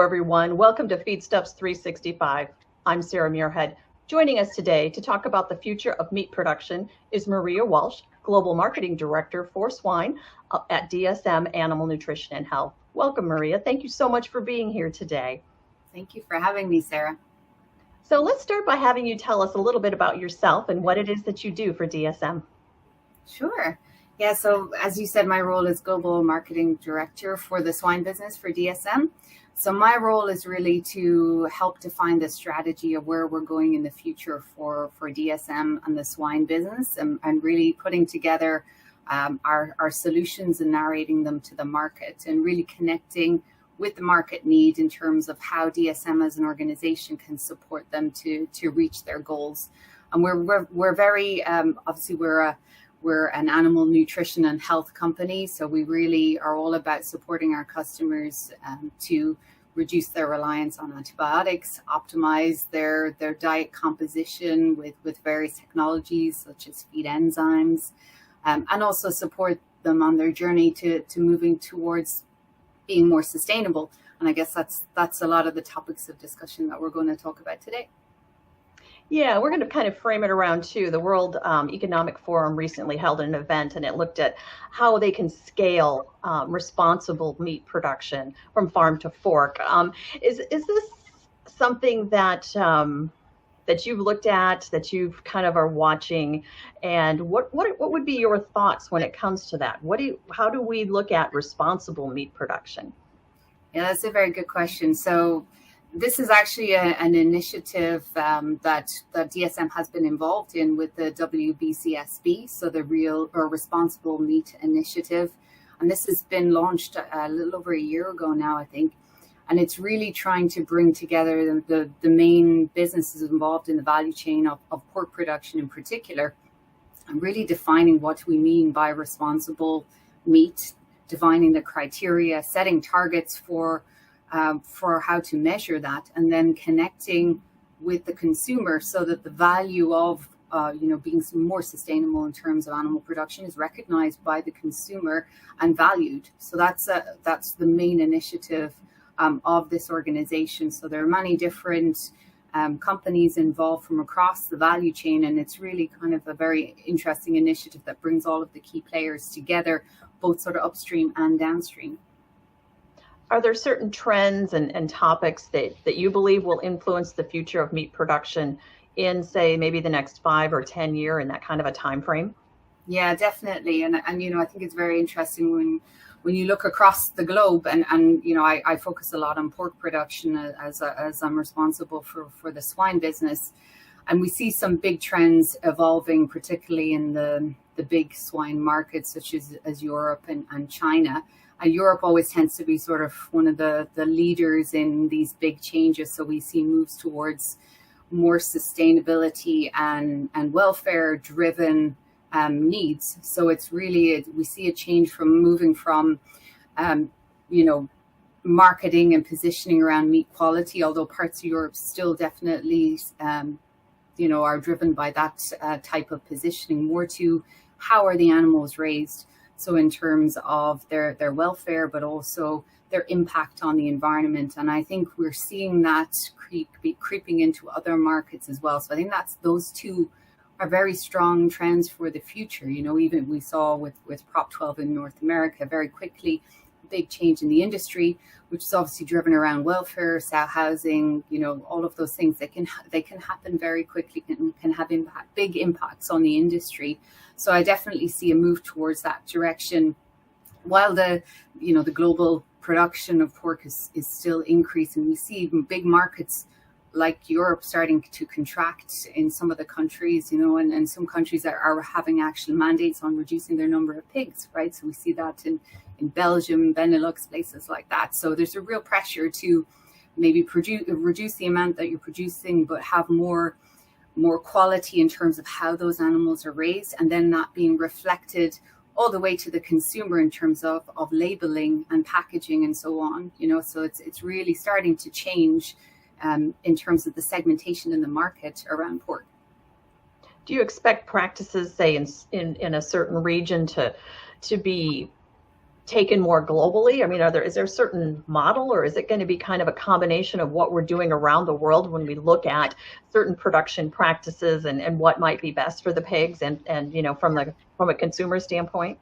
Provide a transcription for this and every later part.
everyone. Welcome to Feedstuffs 365. I'm Sarah Muirhead. Joining us today to talk about the future of meat production is Maria Walsh, Global Marketing Director for Swine at DSM Animal Nutrition and Health. Welcome, Maria. Thank you so much for being here today. Thank you for having me, Sarah. So let's start by having you tell us a little bit about yourself and what it is that you do for DSM. Sure. Yeah, so as you said, my role is Global Marketing Director for the swine business for DSM. So my role is really to help define the strategy of where we're going in the future for DSM and the swine business, and really putting together our solutions and narrating them to the market and really connecting with the market need in terms of how DSM as an organization can support them to reach their goals. And we're very obviously we're an animal nutrition and health company, so we really are all about supporting our customers to reduce their reliance on antibiotics, optimize their diet composition with various technologies such as feed enzymes, and also support them on their journey to moving towards being more sustainable. And I guess that's a lot of the topics of discussion that we're going to talk about today. Yeah, we're going to kind of frame it around too. The World Economic Forum recently held an event, and it looked at how they can scale responsible meat production from farm to fork. Is this something that that you've looked at, that you've kind of are watching, and what would be your thoughts when it comes to that? How do we look at responsible meat production? Yeah, that's a very good question. So this is actually an initiative that DSM has been involved in with the WBCSB, so the Real or Responsible Meat Initiative. And this has been launched a little over a year ago now, I think. And it's really trying to bring together the main businesses involved in the value chain of pork production in particular, and really defining what we mean by responsible meat, defining the criteria, setting targets for how to measure that, and then connecting with the consumer so that the value of being more sustainable in terms of animal production is recognized by the consumer and valued. So that's the main initiative of this organization. So there are many different companies involved from across the value chain, and it's really kind of a very interesting initiative that brings all of the key players together, both sort of upstream and downstream. Are there certain trends and topics that you believe will influence the future of meat production in, say, maybe the next 5 or 10 year, in that kind of a time frame? Yeah, definitely. And I think it's very interesting when you look across the globe, and I focus a lot on pork production as I'm responsible for the swine business. And we see some big trends evolving, particularly in the big swine markets such as Europe and China. Europe always tends to be sort of one of the leaders in these big changes. So we see moves towards more sustainability and welfare-driven needs. So it's really, we see a change from moving from, marketing and positioning around meat quality, although parts of Europe still definitely, are driven by that type of positioning, more to how are the animals raised. So in terms of their welfare, but also their impact on the environment. And I think we're seeing that creeping into other markets as well. So I think those two are very strong trends for the future. Even we saw with Prop 12 in North America very quickly, a big change in the industry, which is obviously driven around welfare, sow housing, all of those things. They can happen very quickly and can have big impacts on the industry. So I definitely see a move towards that direction, while the global production of pork is still increasing. We see big markets like Europe starting to contract in some of the countries, and some countries are having actual mandates on reducing their number of pigs, right? So we see that in Belgium, Benelux, places like that. So there's a real pressure to maybe reduce the amount that you're producing, but have more quality in terms of how those animals are raised, and then that being reflected all the way to the consumer in terms of labeling and packaging and so on. So it's really starting to change in terms of the segmentation in the market around pork. Do you expect practices, say in a certain region, to be taken more globally? I mean, is there a certain model, or is it going to be kind of a combination of what we're doing around the world when we look at certain production practices and what might be best for the pigs and from a consumer standpoint?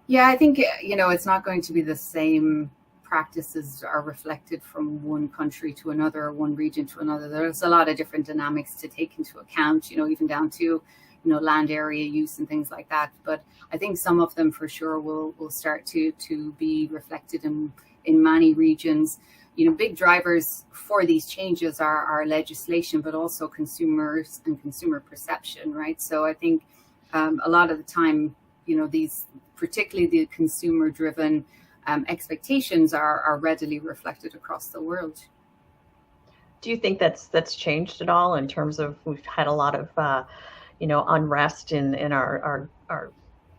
Yeah, I think, it's not going to be the same practices are reflected from one country to another, or one region to another. There's a lot of different dynamics to take into account, even down to, land area use and things like that. But I think some of them for sure will start to be reflected in many regions. Big drivers for these changes are legislation, but also consumers and consumer perception, right? So I think a lot of the time, these, particularly the consumer driven expectations are readily reflected across the world. Do you think that's changed at all in terms of, we've had a lot of unrest in our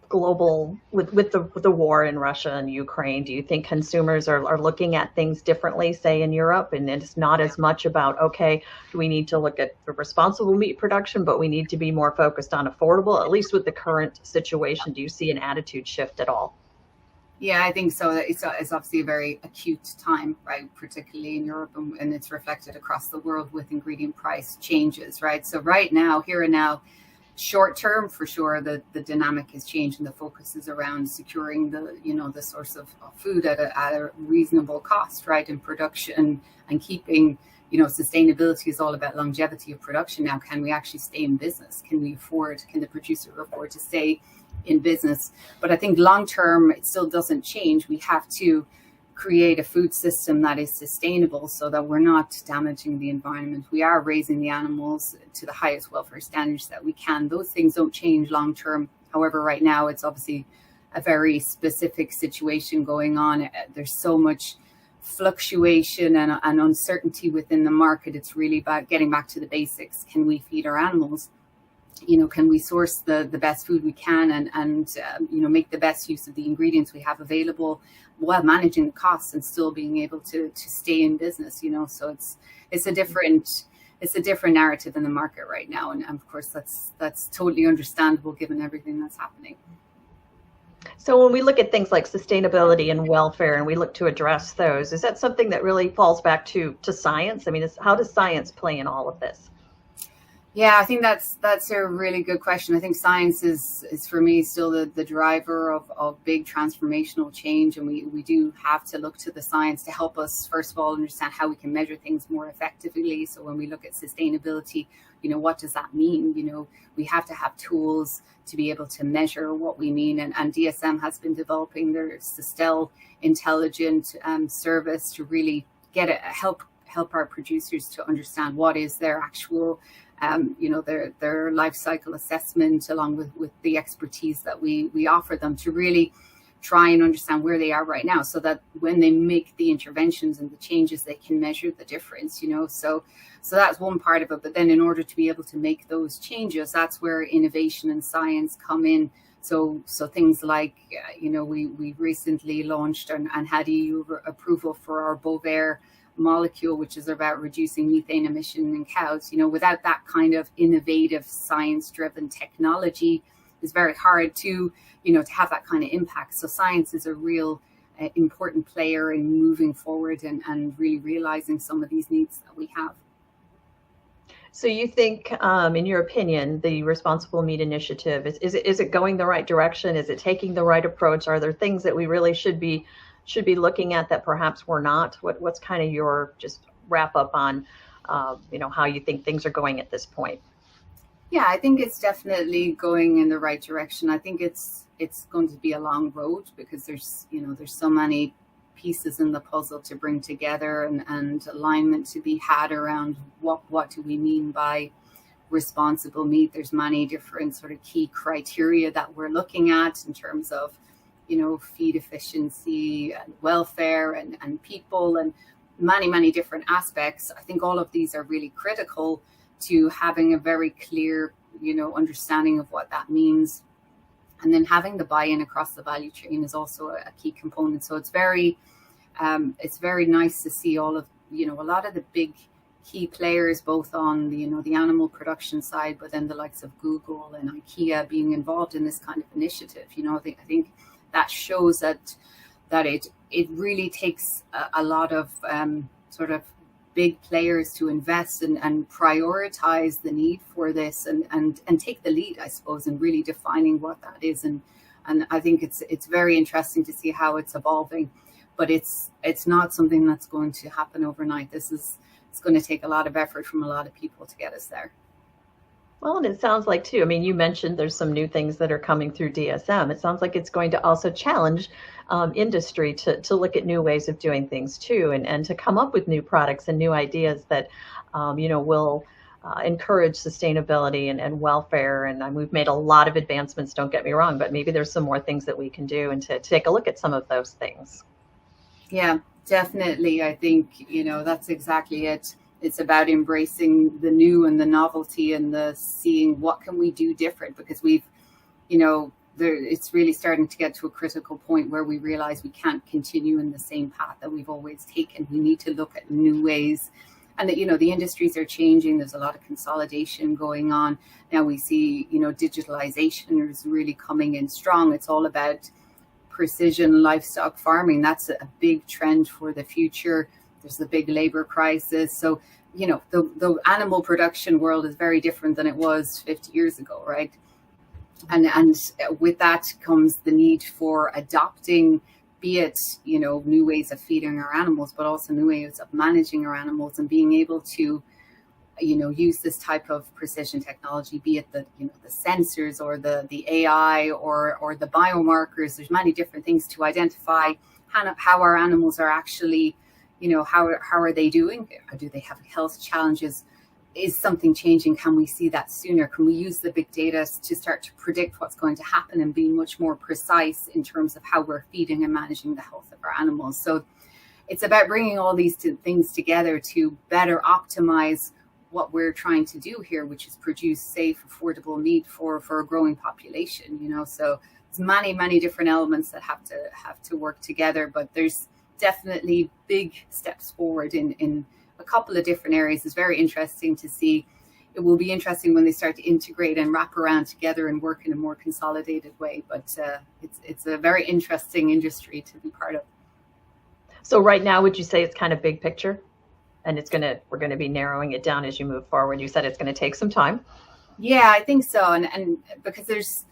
global with the war in Russia and Ukraine? Do you think consumers are looking at things differently, say in Europe, and it's not as much about, okay, we need to look at the responsible meat production, but we need to be more focused on affordable, at least with the current situation? Do you see an attitude shift at all? Yeah, I think so. It's obviously a very acute time, right? Particularly in Europe, and it's reflected across the world with ingredient price changes, right? So right now, here and now, short term, for sure, the dynamic has changed, and the focus is around securing the source of food at a reasonable cost, right? In production, and keeping, sustainability is all about longevity of production. Now, can we actually stay in business? Can the producer afford to stay in business? But I think long term, it still doesn't change. We have to create a food system that is sustainable so that we're not damaging the environment. We are raising the animals to the highest welfare standards that we can. Those things don't change long term. However, right now it's obviously a very specific situation going on. There's so much fluctuation and uncertainty within the market. It's really about getting back to the basics. Can we feed our animals? Can we source the best food we can and make the best use of the ingredients we have available while managing the costs and still being able to stay in business, so it's a different narrative in the market right now. And of course, that's totally understandable given everything that's happening. So when we look at things like sustainability and welfare, and we look to address those, is that something that really falls back to science? I mean, how does science play in all of this? Yeah, I think that's a really good question. I think science is for me still the driver of big transformational change. And we do have to look to the science to help us, first of all, understand how we can measure things more effectively. So when we look at sustainability, what does that mean? We have to have tools to be able to measure what we mean. And DSM has been developing their Sustel intelligent service to really help our producers to understand what is their actual their life cycle assessment, along with the expertise that we offer them, to really try and understand where they are right now, so that when they make the interventions and the changes, they can measure the difference, so that's one part of it. But then in order to be able to make those changes, that's where innovation and science come in. So things like, we recently launched and had EU approval for our Bovaer molecule, which is about reducing methane emission in cows. Without that kind of innovative science-driven technology, it's very hard to have that kind of impact. So science is a real important player in moving forward and really realizing some of these needs that we have. So you think, in your opinion, the Responsible Meat Initiative, is it going the right direction? Is it taking the right approach? Are there things that we really should be looking at that perhaps we're not? What's kind of your just wrap up on, how you think things are going at this point? Yeah, I think it's definitely going in the right direction. I think it's going to be a long road, because there's so many pieces in the puzzle to bring together, and alignment to be had around what do we mean by responsible meat. There's many different sort of key criteria that we're looking at in terms of feed efficiency and welfare and people, and many different aspects. I think all of these are really critical to having a very clear, understanding of what that means. And then having the buy-in across the value chain is also a key component. So it's very nice to see all of, a lot of the big key players, both on the animal production side, but then the likes of Google and IKEA being involved in this kind of initiative. I think that shows that it really takes a lot of sort of big players to invest and prioritize the need for this and take the lead, I suppose, in really defining what that is. And I think it's very interesting to see how it's evolving, but it's not something that's going to happen overnight. It's going to take a lot of effort from a lot of people to get us there. Well, and it sounds like too, I mean, you mentioned there's some new things that are coming through DSM. It sounds like it's going to also challenge industry to look at new ways of doing things too, and to come up with new products and new ideas that, will encourage sustainability and welfare. And we've made a lot of advancements, don't get me wrong, but maybe there's some more things that we can do and to take a look at some of those things. Yeah, definitely. I think, that's exactly it. It's about embracing the new and the novelty and the seeing what can we do different, because it's really starting to get to a critical point where we realize we can't continue in the same path that we've always taken. We need to look at new ways, and that, the industries are changing. There's a lot of consolidation going on. Now we see, digitalization is really coming in strong. It's all about precision livestock farming. That's a big trend for the future. There's the big labor crisis. So, the animal production world is very different than it was 50 years ago, right? And with that comes the need for adopting, be it, new ways of feeding our animals, but also new ways of managing our animals and being able to, use this type of precision technology, be it the sensors or the AI or the biomarkers. There's many different things to identify how our animals are actually, how are they doing? Do they have health challenges? Is something changing? Can we see that sooner? Can we use the big data to start to predict what's going to happen and be much more precise in terms of how we're feeding and managing the health of our animals? So it's about bringing all these things together to better optimize what we're trying to do here, which is produce safe, affordable meat for a growing population. So there's many different elements that have to work together, but there's definitely big steps forward in a couple of different areas. It's very interesting to see. It will be interesting when they start to integrate and wrap around together and work in a more consolidated way. But it's a very interesting industry to be part of. So right now, would you say it's kind of big picture, and we're going to be narrowing it down as you move forward? You said it's going to take some time. Yeah, I think so, and because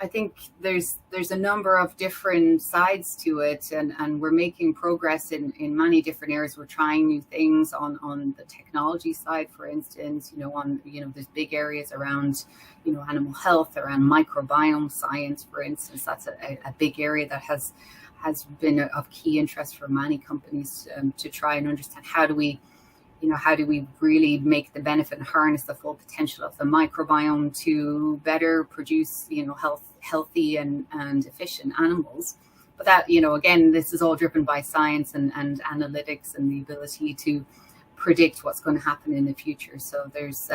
I think there's a number of different sides to it, and we're making progress in many different areas. We're trying new things on the technology side, for instance, there's big areas around, animal health, around microbiome science, for instance. That's a big area that has been of key interest for many companies to try and understand how do we really make the benefit and harness the full potential of the microbiome to better produce, healthy and efficient animals. But that, again, this is all driven by science and analytics and the ability to predict what's going to happen in the future. So there's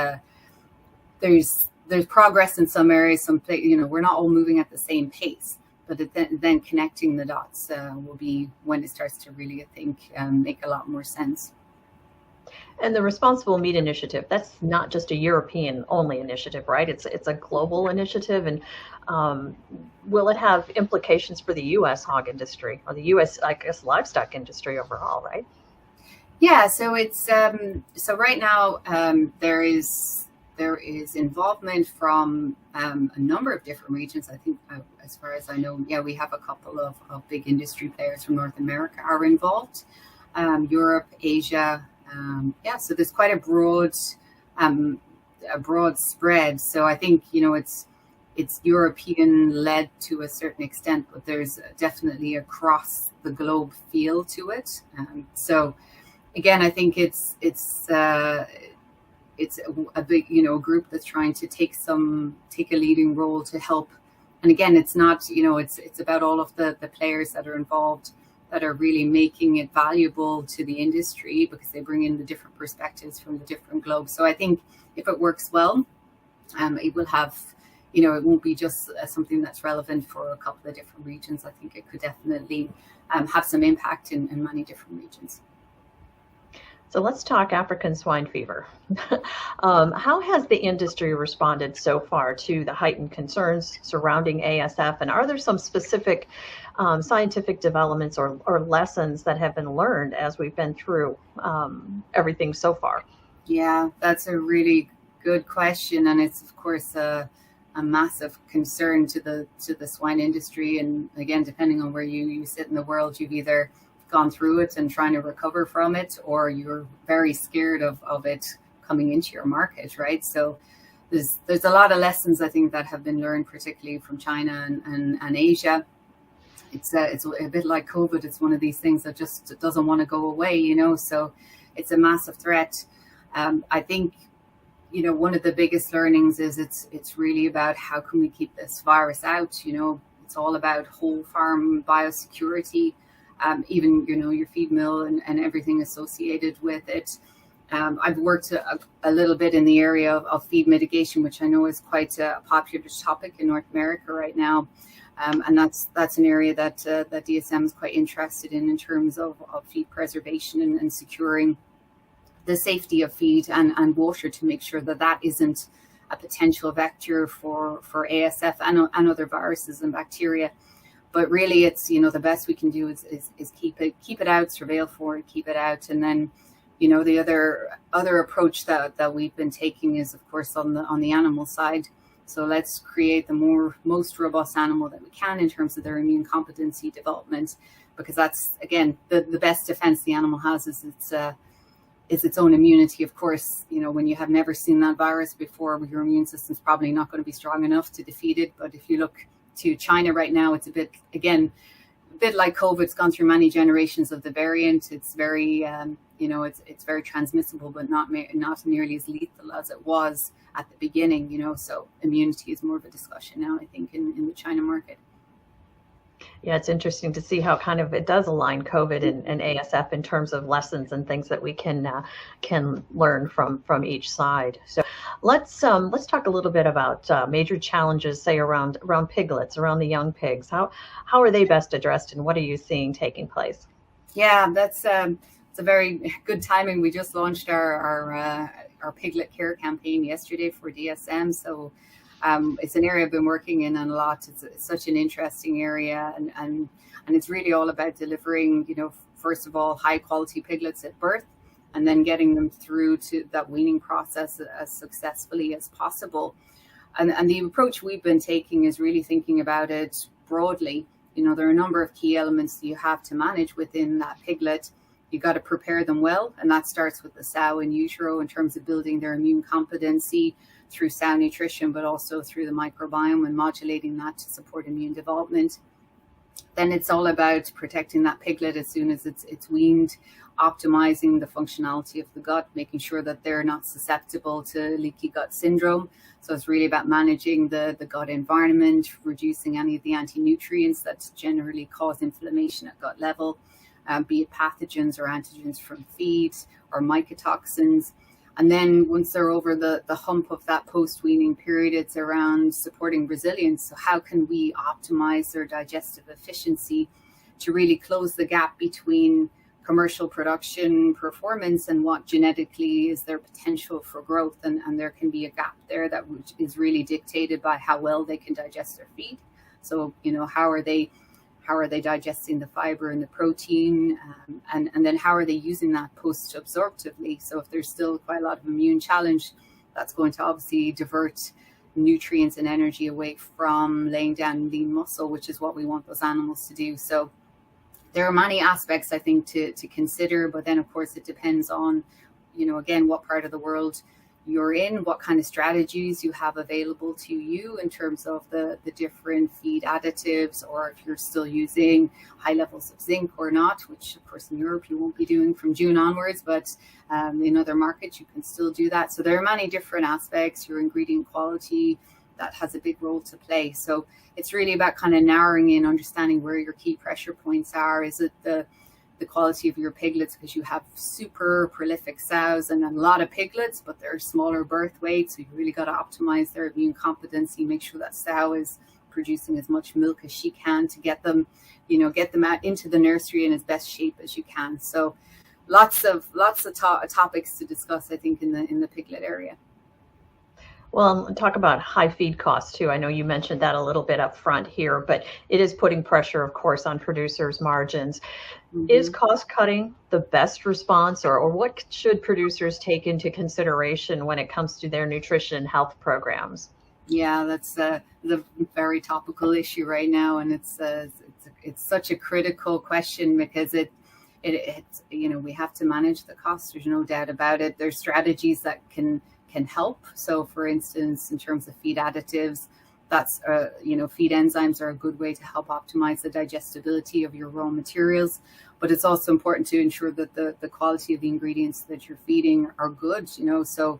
progress in some areas. We're not all moving at the same pace, but then connecting the dots will be when it starts to really, I think, make a lot more sense. And the Responsible Meat Initiative, that's not just a European only initiative, right? It's a global initiative. And will it have implications for the U.S. hog industry or the U.S., I guess, livestock industry overall, right? Yeah, so it's so right now there is involvement from a number of different regions. I think, as far as I know, we have a couple of big industry players from North America are involved, Europe, Asia. So there's quite a broad spread. So I think, it's European led to a certain extent, but there's definitely across the globe feel to it. So again, I think it's a big, group that's trying to take a leading role to help. And again, it's not, it's about all of the players that are involved that are really making it valuable to the industry, because they bring in the different perspectives from the different globes. So I think if it works well, it will have, it won't be just something that's relevant for a couple of different regions. I think it could definitely have some impact in many different regions. So let's talk African swine fever. How has the industry responded so far to the heightened concerns surrounding ASF? And are there some specific scientific developments or lessons that have been learned as we've been through everything so far? Yeah, that's a really good question, and it's of course a massive concern to the swine industry. And again, depending on where you sit in the world, you've either gone through it and trying to recover from it, or you're very scared of it coming into your market, right? So there's a lot of lessons I think that have been learned, particularly from China and Asia. It's a bit like COVID. It's one of these things that just doesn't want to go away, you know. So it's a massive threat. I think, you know, one of the biggest learnings is it's really about how can we keep this virus out. You know, it's all about whole farm biosecurity. Even, you know, your feed mill and everything associated with it. I've worked a little bit in the area of feed mitigation, which I know is quite a popular topic in North America right now. And that's an area that DSM is quite interested in terms of feed preservation and securing the safety of feed and water, to make sure that isn't a potential vector for ASF and other viruses and bacteria. But really, it's, you know, the best we can do is keep it out, surveil for it, keep it out. And then, you know, the other approach that we've been taking is, of course, on the animal side. So let's create the most robust animal that we can in terms of their immune competency development, because that's, again, the best defense the animal has is its own immunity. Of course, you know, when you have never seen that virus before, your immune system's probably not going to be strong enough to defeat it. But if you look to China right now, it's a bit like COVID. It's gone through many generations of the variant. It's very, you know, it's very transmissible, but not nearly as lethal as it was at the beginning, you know. So immunity is more of a discussion now, I think, in the China market. Yeah, it's interesting to see how kind of it does align COVID and ASF in terms of lessons and things that we can learn from each side. So let's talk a little bit about major challenges, say around piglets, around the young pigs. How are they best addressed, and what are you seeing taking place? Yeah, that's it's a very good timing. We just launched our piglet care campaign yesterday for DSM, so. It's an area I've been working in a lot. It's such an interesting area, and it's really all about delivering, you know, first of all, high quality piglets at birth, and then getting them through to that weaning process as successfully as possible. And the approach we've been taking is really thinking about it broadly. You know, there are a number of key elements that you have to manage within that piglet. You got to prepare them well, and that starts with the sow in utero in terms of building their immune competency through sow nutrition, but also through the microbiome and modulating that to support immune development. Then it's all about protecting that piglet as soon as it's weaned, optimizing the functionality of the gut, making sure that they're not susceptible to leaky gut syndrome. So it's really about managing the gut environment, reducing any of the anti-nutrients that generally cause inflammation at gut level, be it pathogens or antigens from feed or mycotoxins. And then once they're over the hump of that post-weaning period, it's around supporting resilience. So how can we optimize their digestive efficiency to really close the gap between commercial production performance and what genetically is their potential for growth? And there can be a gap there that is really dictated by how well they can digest their feed. So, you know, how are they digesting the fiber and the protein, and then how are they using that post-absorptively? So if there's still quite a lot of immune challenge, that's going to obviously divert nutrients and energy away from laying down lean muscle, which is what we want those animals to do. So there are many aspects, I think, to consider, but then of course it depends on, you know, again, what part of the world you're in, what kind of strategies you have available to you in terms of the different feed additives, or if you're still using high levels of zinc or not, which of course in Europe you won't be doing from June onwards, but in other markets you can still do that. So there are many different aspects, your ingredient quality, that has a big role to play. So it's really about kind of narrowing in, understanding where your key pressure points are. Is it the quality of your piglets, because you have super prolific sows and a lot of piglets, but they're smaller birth weight. So you really got to optimize their immune competency, make sure that sow is producing as much milk as she can to get them out into the nursery in as best shape as you can. So topics to discuss, I think, in the piglet area. Well, and talk about high feed costs too. I know you mentioned that a little bit up front here, but it is putting pressure, of course, on producers' margins. Is cost cutting the best response, or what should producers take into consideration when it comes to their nutrition and health programs? Yeah, that's the very topical issue right now, and it's such a critical question because it's we have to manage the costs. There's no doubt about it. There's strategies that can help. So, for instance, in terms of feed additives, that's feed enzymes are a good way to help optimize the digestibility of your raw materials. But it's also important to ensure that the quality of the ingredients that you're feeding are good. So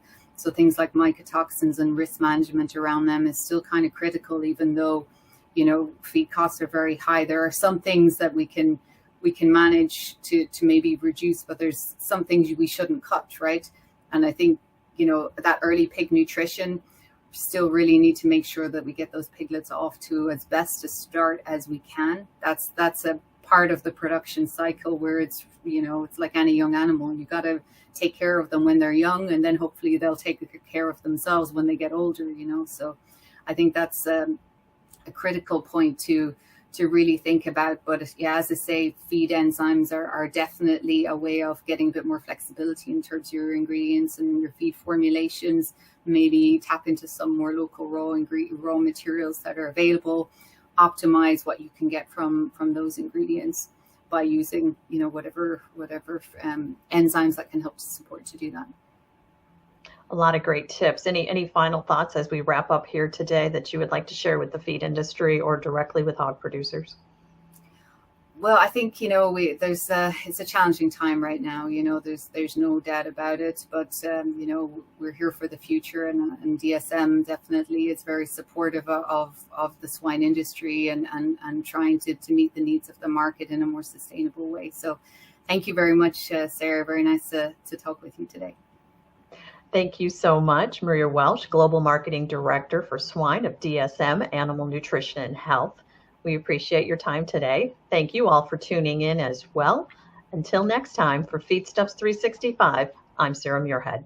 things like mycotoxins and risk management around them is still kind of critical, even though, feed costs are very high. There are some things that we can manage to maybe reduce, but there's some things we shouldn't cut, right? And I think, that early pig nutrition, still really need to make sure that we get those piglets off to as best a start as we can. That's a part of the production cycle where it's like any young animal. You got to take care of them when they're young, and then hopefully they'll take care of themselves when they get older. So I think that's a critical point to really think about. But yeah, as I say, feed enzymes are definitely a way of getting a bit more flexibility in terms of your ingredients and your feed formulations. Maybe tap into some more local raw materials that are available. Optimize what you can get from those ingredients by using whatever enzymes that can help to support to do that. A lot of great tips. Any final thoughts as we wrap up here today that you would like to share with the feed industry or directly with hog producers? Well, I think it's a challenging time right now. There's no doubt about it. But we're here for the future, and DSM definitely is very supportive of the swine industry and trying to meet the needs of the market in a more sustainable way. So, thank you very much, Sarah. Very nice to talk with you today. Thank you so much, Maria Walsh, Global Marketing Director for Swine of DSM Animal Nutrition and Health. We appreciate your time today. Thank you all for tuning in as well. Until next time, for Feedstuffs 365, I'm Sarah Muirhead.